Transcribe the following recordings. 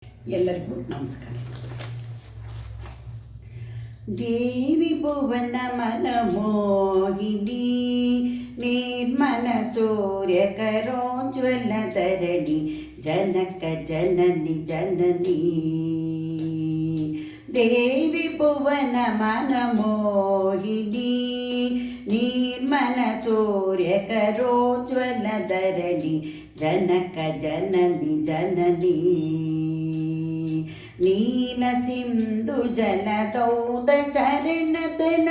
ಎಲ್ಲರಿಗೂ ನಮಸ್ಕಾರ. ದೇವಿ ಭುವನ ಮನಮೋಹಿನಿ ನಿರ್ಮಲ ಸೂರ್ಯ ಕರೋಜ್ವಲ ಧರಣಿ ಜನಕ ಜನನಿ ಜನನಿ. ದೇವಿ ಭುವನ ಮನಮೋಹಿನಿ ನಿರ್ಮಲ ಸೂರ್ಯ ಕರೋಜ್ವಲ ಧರಣಿ ಜನಕ ಜನನಿ ಜನನಿ. ನೀಲ ಸಿಂಧು ಜಲದೌದ ಚರಣತಲ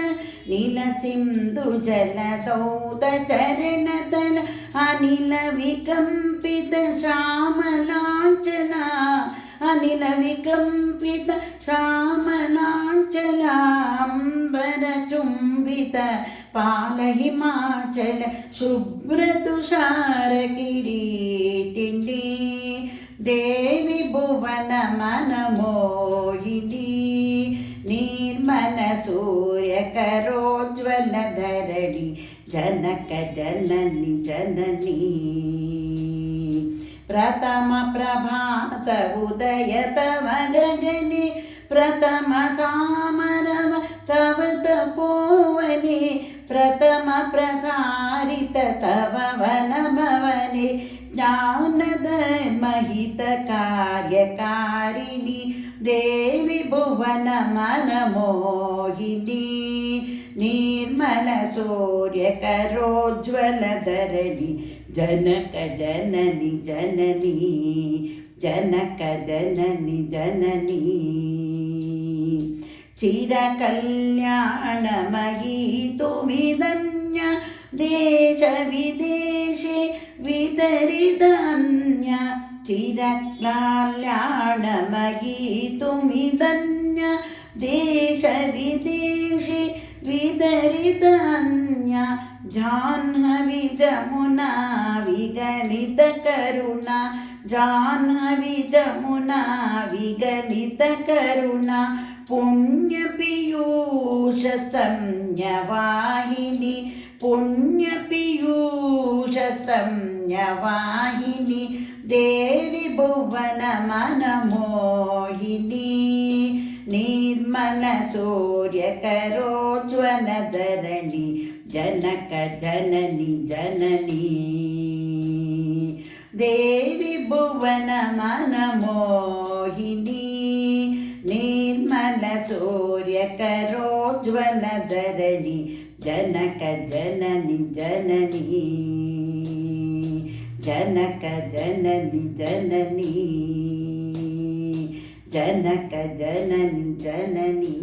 ನೀಲ ಸಿಂಧು ಜಲದೌದ ಚರಣತಲ ಅನಿಲ ವಿಕಂಪಿತ ಶ್ಯಾಮಲಾಂಚಲ ಅನಿಲ ವಿಕಂಪಿತ ಶ್ಯಾಮಲಾಂಚಲ ಅಂಬರ ಚುಂಬಿತ ಪಾಲ ಹಿಮಾಚಲ ಶುಭ್ರ ತುಷಾರ ಕಿರೀಟಿಂಡಿ. ದೇವಿ ಭುವನ ಮನಮೋಹಿನಿ ನಿರ್ಮಲ ಸೂರ್ಯ ಕರೋಜ್ವಲ ಧರಣಿ ಜನಕ ಜನನಿ ಜನನಿ. ಪ್ರಥಮ ಪ್ರಭಾತ ಉದಯ ತವ ಗಗನೆ ಪ್ರಥಮ ಸಾಮರವ ತವ ತಪೋವನೆ ಪ್ರಥಮ ಪ್ರಸಾರಿತ ತವ ವನ ಭವನೆ ಜ್ಞಾನದ ಮಹಿತ ಕಾರ್ಯಕಾರಿಣಿ. ದೇವಿ ಭುವನ ಮನಮೋಹಿನಿ ನಿರ್ಮಲ ಸೂರ್ಯ ಕರೋಜ್ವಲ ಧರಣಿ ಜನಕ ಜನನಿ ಜನನಿ ಜನಕ ಜನನಿ ಜನನಿ. ಚಿರ ಕಲ್ಯಾಣಮಯೀ ತುಮಿದನ್ಯ ದೇಶ ವಿದೇಶೆ ವಿತರಿತ ಅನ್ಯ. ಚಿರ ಕಲ್ಯಾಣಮಯೀ ತುಮಿದನ್ಯ ದೇಶ ವಿದೇಶೆ ವಿತರಿತ ಅನ್ಯ. ಜಾಹ್ನವಿ ಜಮುನಾ ವಿಗಲಿತ ಕರುಣಾ ಜಾಹ್ನವಿ ಜಮುನಾ ವಿಗಲಿತ ಕರುಣಾ. ಪುಣ್ಯ ಪೀಯೂಷ ಸಂಜ್ಞವಾಹಿನಿ ಪುಣ್ಯ ಪೀಯೂಷ ಸಂಜ್ಞವಾಹಿನಿ. ದೇವಿ ಭುವನ ಮನಮೋಹಿನಿ ನಿರ್ಮಲ ಸೂರ್ಯ ಕರೋಜ್ವಲ ಧರಣಿ ಜನಕ ಜನನಿ ಜನನಿ. ದೇವಿ ಭುವನ ಮನಮೋಹಿನಿ ನಿರ್ಮಲ ಸೂರ್ಯ ಕರೋಜ್ವಲ ಧರಣಿ ಜನಕ ಜನನಿ ಜನನಿ ಜನಕ ಜನನಿ ಜನನಿ ಜನಕ ಜನನಿ ಜನನಿ.